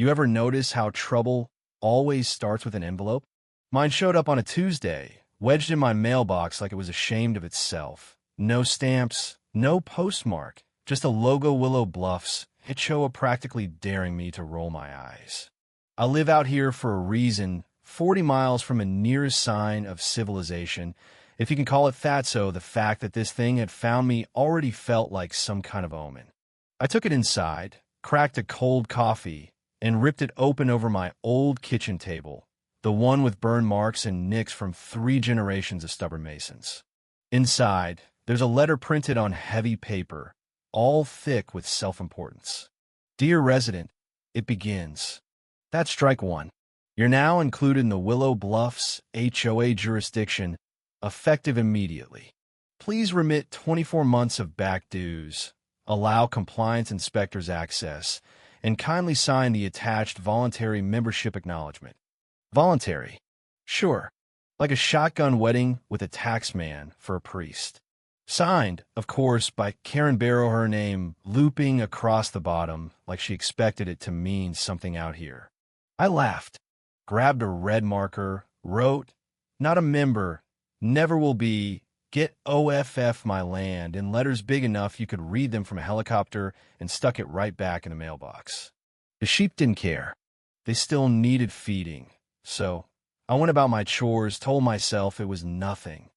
You ever notice how trouble always starts with an envelope? Mine showed up on a Tuesday, wedged in my mailbox like it was ashamed of itself. No stamps, no postmark, just a logo Willow Bluffs, HOA practically daring me to roll my eyes. I live out here for a reason, 40 miles from a nearest sign of civilization. If you can call it that, so the fact that this thing had found me already felt like some kind of omen. I took it inside, cracked a cold coffee, and ripped it open over my old kitchen table, the one with burn marks and nicks from 3 generations of stubborn masons. Inside, there's a letter printed on heavy paper, all thick with self-importance. Dear resident, it begins. That's strike 1. You're now included in the Willow Bluffs HOA jurisdiction, effective immediately. Please remit 24 months of back dues, allow compliance inspectors access, and kindly sign the attached voluntary membership acknowledgement. Voluntary? Sure. Like a shotgun wedding with a taxman for a priest. Signed, of course, by Karen Barrow, her name looping across the bottom like she expected it to mean something out here. I laughed, grabbed a red marker, wrote, "Not a member, never will be, get OFF my land," in letters big enough you could read them from a helicopter, and stuck it right back in the mailbox. The sheep didn't care. They still needed feeding. So I went about my chores, told myself it was nothing.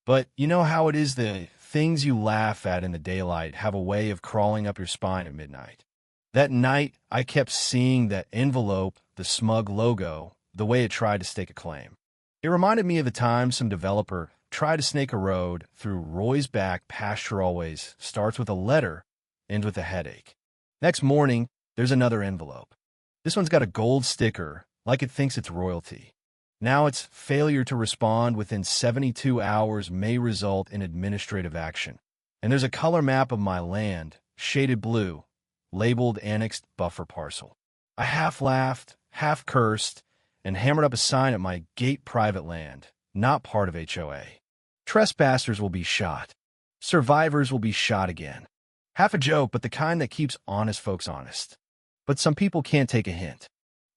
But you know how it is, the things you laugh at in the daylight have a way of crawling up your spine at midnight. That night, I kept seeing that envelope, the smug logo, the way it tried to stake a claim. It reminded me of the time some developer tried to snake a road through Roy's back pasture. Always starts with a letter, ends with a headache. Next morning, there's another envelope. This one's got a gold sticker, like it thinks it's royalty. Now its failure to respond within 72 hours may result in administrative action. And there's a color map of my land, shaded blue, labeled annexed buffer parcel. I half laughed, half cursed, and hammered up a sign at my gate: private land, not part of HOA. Trespassers will be shot. Survivors will be shot again. Half a joke, but the kind that keeps honest folks honest. But some people can't take a hint.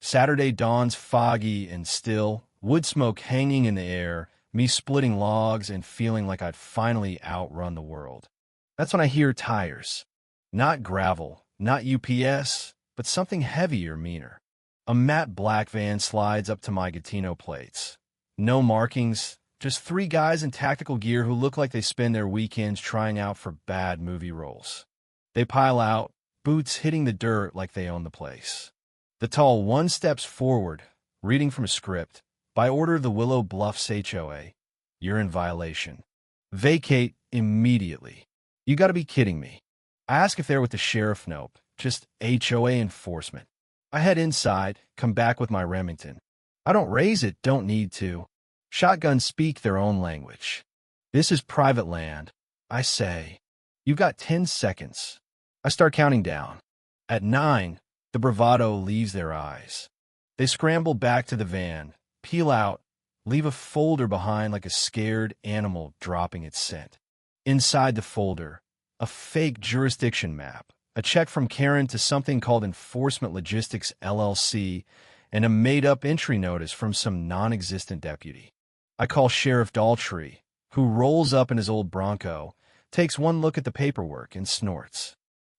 Saturday dawns foggy and still, wood smoke hanging in the air, me splitting logs and feeling like I'd finally outrun the world. That's when I hear tires. Not gravel, not UPS, but something heavier, meaner. A matte black van slides up to my Gatino plates. No markings, just 3 guys in tactical gear who look like they spend their weekends trying out for bad movie roles. They pile out, boots hitting the dirt like they own the place. The tall one steps forward, reading from a script. By order of the Willow Bluffs HOA, you're in violation. Vacate immediately. You gotta be kidding me. I ask if they're with the sheriff. Nope, just HOA enforcement. I head inside, come back with my Remington. I don't raise it, don't need to. Shotguns speak their own language. This is private land, I say. You've got 10 seconds. I start counting down. At 9, the bravado leaves their eyes. They scramble back to the van, peel out, leave a folder behind like a scared animal dropping its scent. Inside the folder, a fake jurisdiction map, a check from Karen to something called Enforcement Logistics LLC, and a made-up entry notice from some non-existent deputy. I call Sheriff Daltrey, who rolls up in his old Bronco, takes one look at the paperwork, and snorts.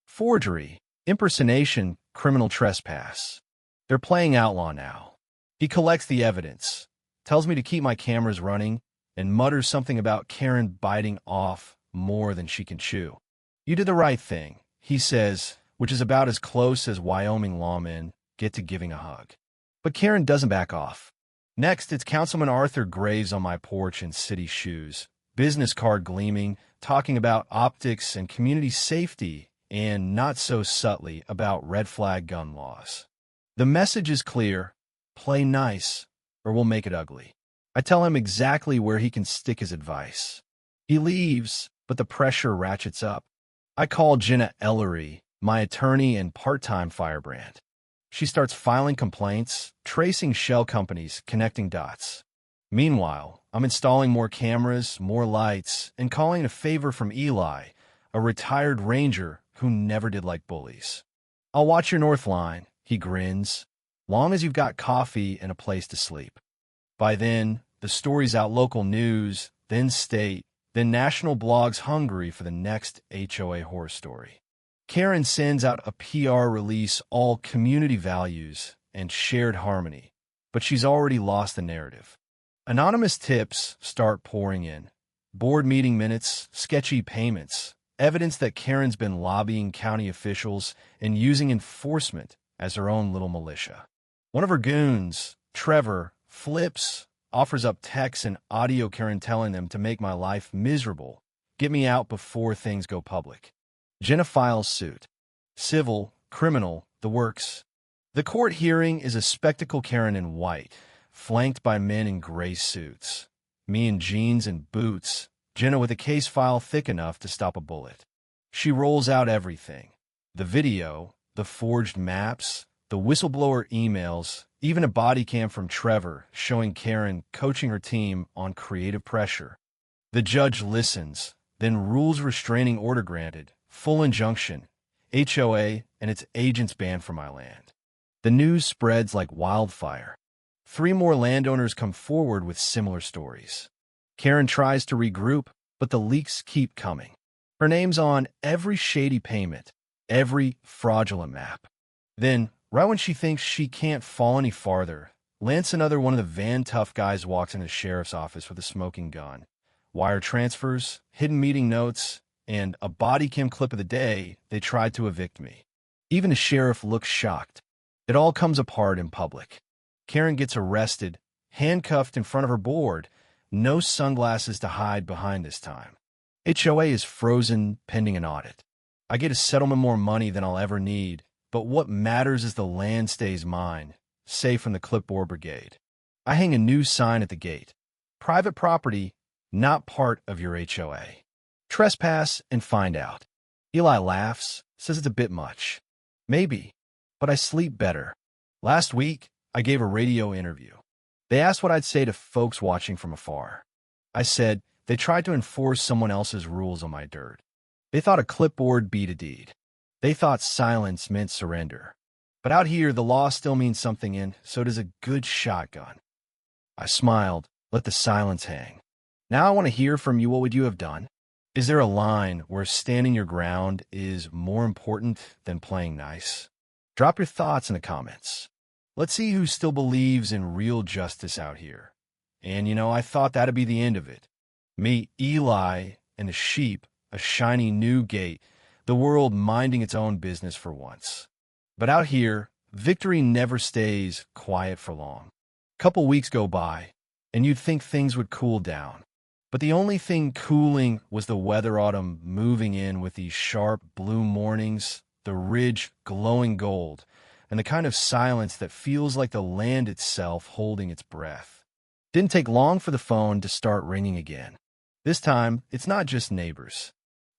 Forgery, impersonation, criminal trespass. They're playing outlaw now. He collects the evidence, tells me to keep my cameras running, and mutters something about Karen biting off more than she can chew. You did the right thing, he says, which is about as close as Wyoming lawmen get to giving a hug. But Karen doesn't back off. Next, it's Councilman Arthur Graves on my porch in city shoes, business card gleaming, talking about optics and community safety, and not so subtly about red flag gun laws. The message is clear: play nice, or we'll make it ugly. I tell him exactly where he can stick his advice. He leaves, but the pressure ratchets up. I call Jenna Ellery, my attorney and part-time firebrand. She starts filing complaints, tracing shell companies, connecting dots. Meanwhile, I'm installing more cameras, more lights, and calling a favor from Eli, a retired ranger who never did like bullies. I'll watch your north line, he grins, long as you've got coffee and a place to sleep. By then, the story's out local news, then state, then national blogs hungry for the next HOA horror story. Karen sends out a PR release, all community values and shared harmony, but she's already lost the narrative. Anonymous tips start pouring in. Board meeting minutes, sketchy payments, evidence that Karen's been lobbying county officials and using enforcement as her own little militia. One of her goons, Trevor, flips, offers up texts and audio Karen telling them to make my life miserable, get me out before things go public. Jenna files suit. Civil, criminal, the works. The court hearing is a spectacle Karen in white, flanked by men in gray suits. Me in jeans and boots, Jenna with a case file thick enough to stop a bullet. She rolls out everything. The video, the forged maps, the whistleblower emails, even a body cam from Trevor showing Karen coaching her team on creative pressure. The judge listens, then rules restraining order granted, full injunction, HOA and its agents banned from my land. The news spreads like wildfire. 3 more landowners come forward with similar stories. Karen tries to regroup, but the leaks keep coming. Her name's on every shady payment, every fraudulent map. Then, right when she thinks she can't fall any farther, Lance, another one of the Van tough guys, walks into the sheriff's office with a smoking gun. Wire transfers, hidden meeting notes, and a body cam clip of the day they tried to evict me. Even the sheriff looks shocked. It all comes apart in public. Karen gets arrested, handcuffed in front of her board, no sunglasses to hide behind this time. HOA is frozen pending an audit. I get a settlement more money than I'll ever need, but what matters is the land stays mine, safe from the clipboard brigade. I hang a new sign at the gate. Private property, not part of your HOA. Trespass and find out. Eli laughs, says it's a bit much. Maybe, but I sleep better. Last week, I gave a radio interview. They asked what I'd say to folks watching from afar. I said they tried to enforce someone else's rules on my dirt. They thought a clipboard beat a deed. They thought silence meant surrender. But out here, the law still means something, and so does a good shotgun. I smiled, let the silence hang. Now I want to hear from you. What would you have done? Is there a line where standing your ground is more important than playing nice? Drop your thoughts in the comments. Let's see who still believes in real justice out here. And I thought that'd be the end of it. Me, Eli, and the sheep, a shiny new gate, the world minding its own business for once. But out here, victory never stays quiet for long. Couple weeks go by, and you'd think things would cool down. But the only thing cooling was the weather autumn moving in with these sharp blue mornings, the ridge glowing gold, and the kind of silence that feels like the land itself holding its breath. Didn't take long for the phone to start ringing again. This time, it's not just neighbors.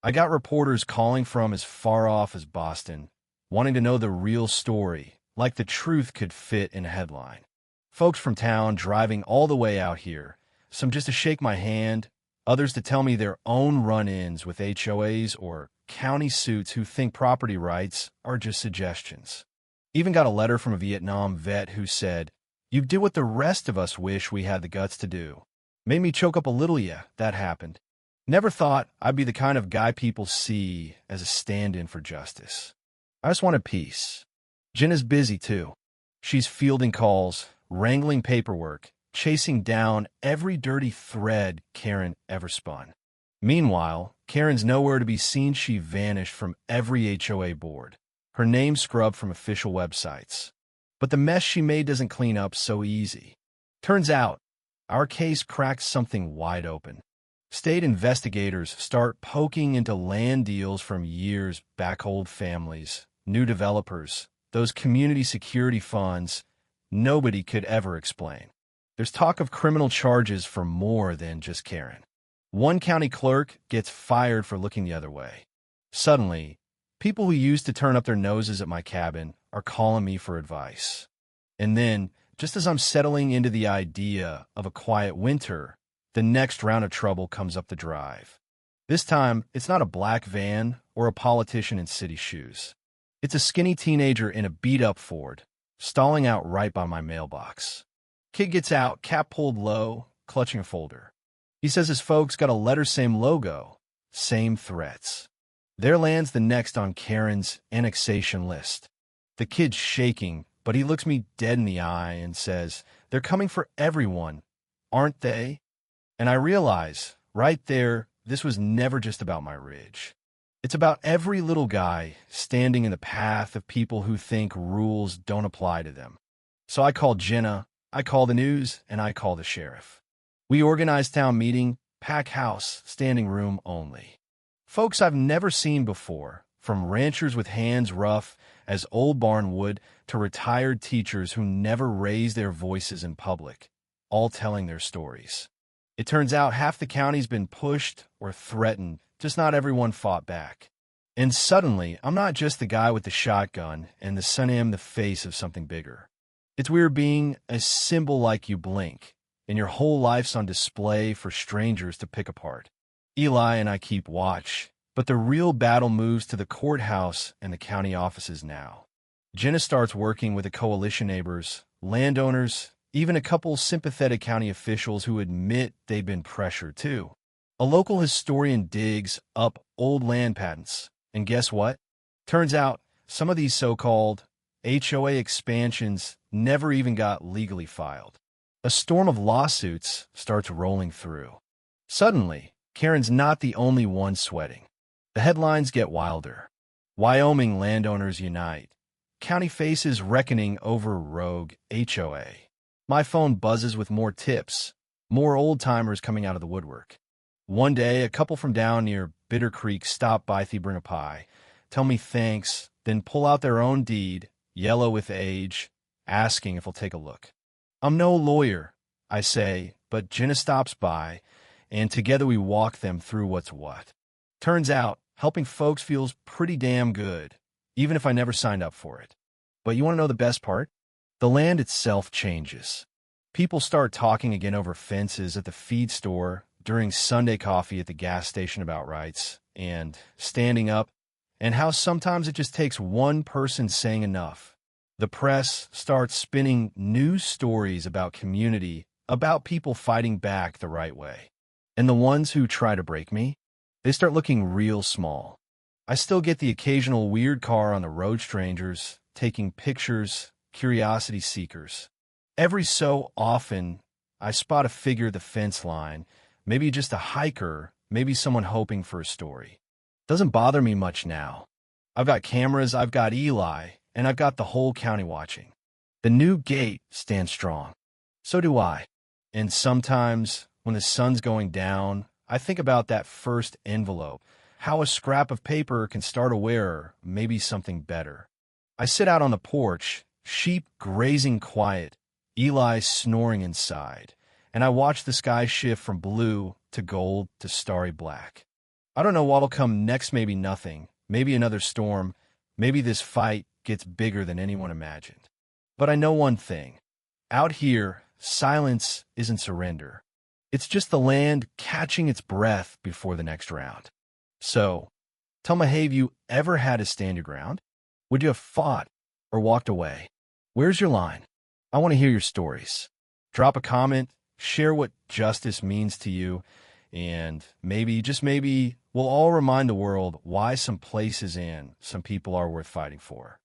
I got reporters calling from as far off as Boston, wanting to know the real story, like the truth could fit in a headline. Folks from town driving all the way out here, some just to shake my hand, others to tell me their own run-ins with HOAs or county suits who think property rights are just suggestions. Even got a letter from a Vietnam vet who said, "You did what the rest of us wish we had the guts to do." Made me choke up a little, yeah, that happened. Never thought I'd be the kind of guy people see as a stand-in for justice. I just wanted peace. Jenna's busy, too. She's fielding calls, wrangling paperwork, chasing down every dirty thread Karen ever spun. Meanwhile, Karen's nowhere to be seen. She vanished from every HOA board. Her name scrubbed from official websites. But the mess she made doesn't clean up so easy. Turns out, our case cracked something wide open. State investigators start poking into land deals from years back, old families, new developers, those community security funds nobody could ever explain. There's talk of criminal charges for more than just Karen. One county clerk gets fired for looking the other way. Suddenly, people who used to turn up their noses at my cabin are calling me for advice. And then, just as I'm settling into the idea of a quiet winter, the next round of trouble comes up the drive. This time, it's not a black van or a politician in city shoes. It's a skinny teenager in a beat-up Ford, stalling out right by my mailbox. Kid gets out, cap pulled low, clutching a folder. He says his folks got a letter, same logo, same threats. There lands the next on Karen's annexation list. The kid's shaking, but he looks me dead in the eye and says, "They're coming for everyone, aren't they?" And I realize, right there, this was never just about my ridge. It's about every little guy standing in the path of people who think rules don't apply to them. So I call Jenna, I call the news, and I call the sheriff. We organize town meeting, pack house, standing room only. Folks I've never seen before, from ranchers with hands rough as old barnwood to retired teachers who never raised their voices in public, all telling their stories. It turns out half the county's been pushed or threatened, just not everyone fought back. And suddenly, I'm not just the guy with the shotgun and the son am the face of something bigger. It's weird being a symbol like you blink, and your whole life's on display for strangers to pick apart. Eli and I keep watch, but the real battle moves to the courthouse and the county offices now. Jenna starts working with the coalition neighbors, landowners, even a couple sympathetic county officials who admit they've been pressured too. A local historian digs up old land patents, and guess what? Turns out some of these so-called HOA expansions never even got legally filed. A storm of lawsuits starts rolling through. Suddenly, Karen's not the only one sweating. The headlines get wilder. Wyoming landowners unite. County faces reckoning over rogue HOA. My phone buzzes with more tips, more old-timers coming out of the woodwork. One day, a couple from down near Bitter Creek stop by to bring a pie, tell me thanks, then pull out their own deed, yellow with age, asking if I'll take a look. I'm no lawyer, I say, but Jenna stops by, and together we walk them through what's what. Turns out, helping folks feels pretty damn good, even if I never signed up for it. But you want to know the best part? The land itself changes. People start talking again over fences at the feed store, during Sunday coffee at the gas station about rights, and standing up, and how sometimes it just takes one person saying enough. The press starts spinning news stories about community, about people fighting back the right way. And the ones who try to break me, they start looking real small. I still get the occasional weird car on the road, strangers, taking pictures, curiosity seekers. Every so often, I spot a figure at the fence line, maybe just a hiker, maybe someone hoping for a story. Doesn't bother me much now. I've got cameras, I've got Eli, and I've got the whole county watching. The new gate stands strong. So do I. And sometimes, when the sun's going down, I think about that first envelope, how a scrap of paper can start a wearer, maybe something better. I sit out on the porch, sheep grazing quiet, Eli snoring inside, and I watch the sky shift from blue to gold to starry black. I don't know what'll come next, maybe nothing, maybe another storm, maybe this fight gets bigger than anyone imagined. But I know one thing. Out here, silence isn't surrender. It's just the land catching its breath before the next round. So, tell me, have you ever had to stand your ground? Would you have fought or walked away? Where's your line? I want to hear your stories. Drop a comment, share what justice means to you, and maybe, just maybe, we'll all remind the world why some places and some people are worth fighting for.